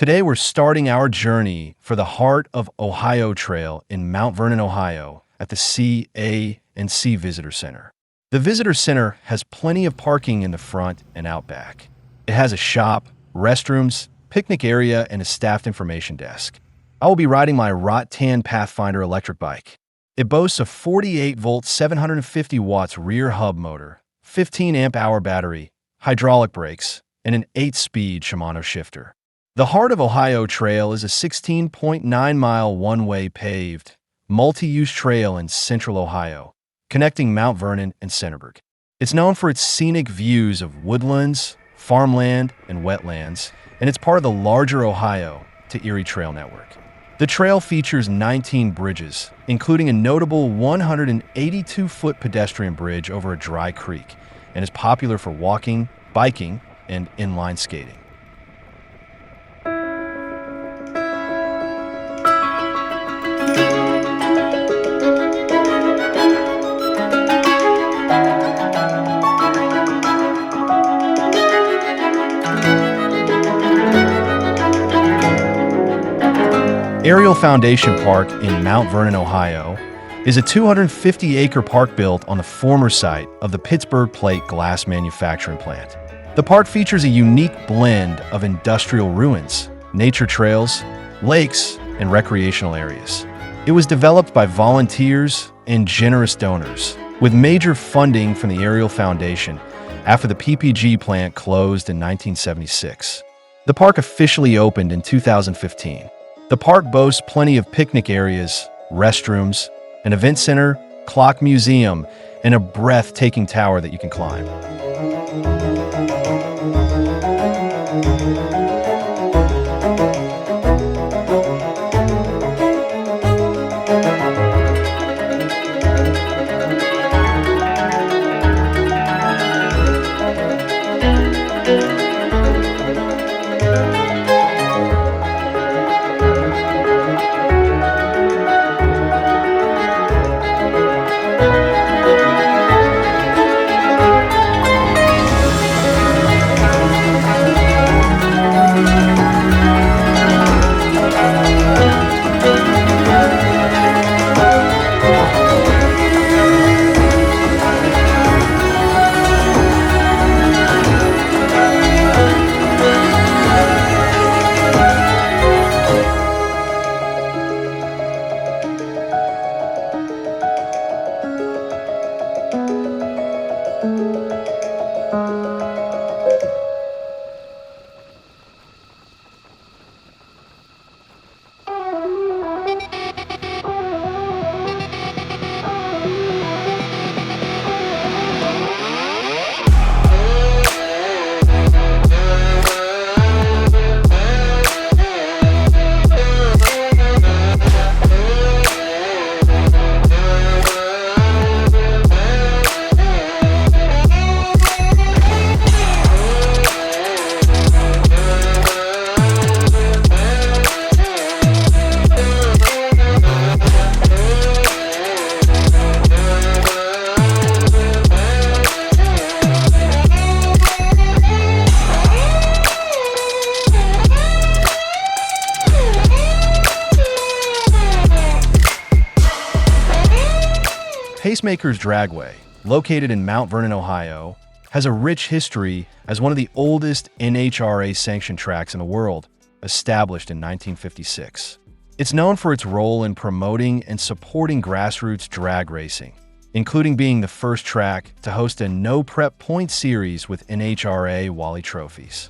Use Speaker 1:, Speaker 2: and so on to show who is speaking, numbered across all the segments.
Speaker 1: Today we're starting our journey for the heart of OhioToErieTrail in Mount Vernon, Ohio at the C.A.&C Visitor Center. The Visitor Center has plenty of parking in the front and out back. It has a shop, restrooms, picnic area, and a staffed information desk. I will be riding my Rattan Pathfinder electric bike. It boasts a 48-volt 750 watts rear hub motor, 15 amp-hour battery, hydraulic brakes, and an 8-speed Shimano shifter. The heart of OhioToErieTrail is a 16.9-mile one-way paved, multi-use trail in central Ohio, connecting Mount Vernon and Centerburg. It's known for its scenic views of woodlands, farmland, and wetlands, and it's part of the larger Ohio-to-Erie Trail network. The trail features 19 bridges, including a notable 182-foot pedestrian bridge over a dry creek, and is popular for walking, biking, and inline skating. Ariel-Foundation Park in Mount Vernon, Ohio, is a 250-acre park built on the former site of the Pittsburgh Plate glass manufacturing plant. The park features a unique blend of industrial ruins, nature trails, lakes, and recreational areas. It was developed by volunteers and generous donors, with major funding from the Ariel-Foundation after the PPG plant closed in 1976. The park officially opened in 2015. The park boasts plenty of picnic areas, restrooms, an event center, clock museum, and a breathtaking tower that you can climb. Pacemaker's Dragway, located in Mount Vernon, Ohio, has a rich history as one of the oldest NHRA-sanctioned tracks in the world, established in 1956. It's known for its role in promoting and supporting grassroots drag racing, including being the first track to host a no-prep point series with NHRA Wally trophies.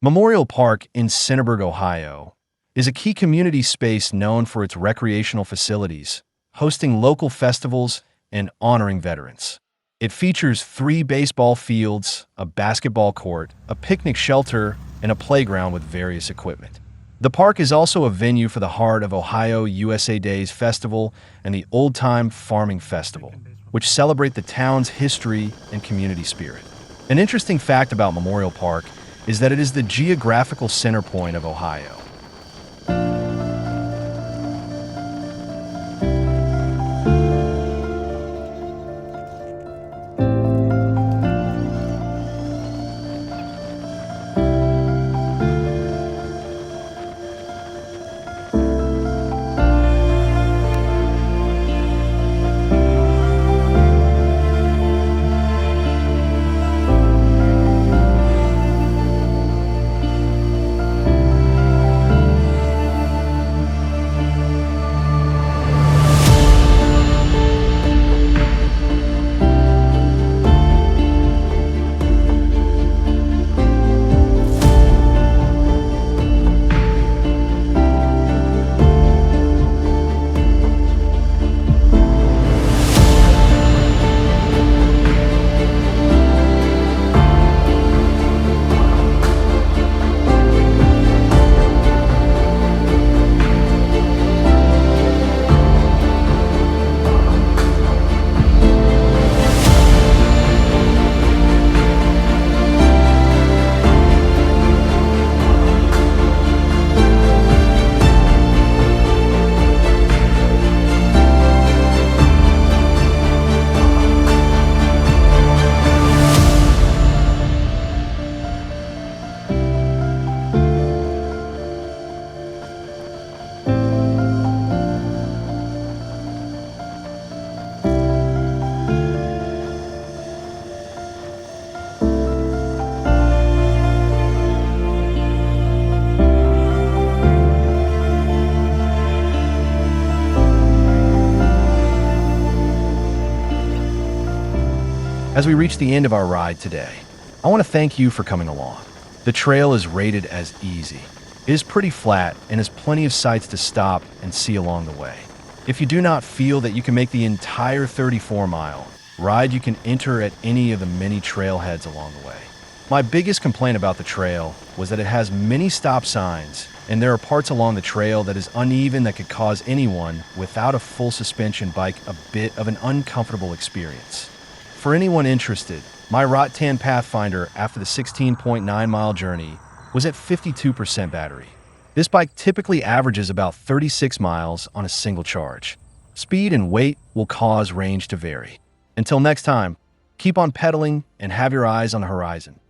Speaker 1: Memorial Park in Centerburg, Ohio, is a key community space known for its recreational facilities, hosting local festivals and honoring veterans. It features 3 baseball fields, a basketball court, a picnic shelter, and a playground with various equipment. The park is also a venue for the Heart of Ohio USA Days Festival and the Old Time Farming Festival, which celebrate the town's history and community spirit. An interesting fact about Memorial Park is that it is the geographical center point of Ohio. As we reach the end of our ride today, I want to thank you for coming along. The trail is rated as easy. It is pretty flat and has plenty of sights to stop and see along the way. If you do not feel that you can make the entire 34-mile ride, you can enter at any of the many trailheads along the way. My biggest complaint about the trail was that it has many stop signs, and there are parts along the trail that is uneven that could cause anyone without a full suspension bike a bit of an uncomfortable experience. For anyone interested, my Rattan Pathfinder after the 16.9-mile journey was at 52% battery. This bike typically averages about 36 miles on a single charge. Speed and weight will cause range to vary. Until next time, keep on pedaling and have your eyes on the horizon.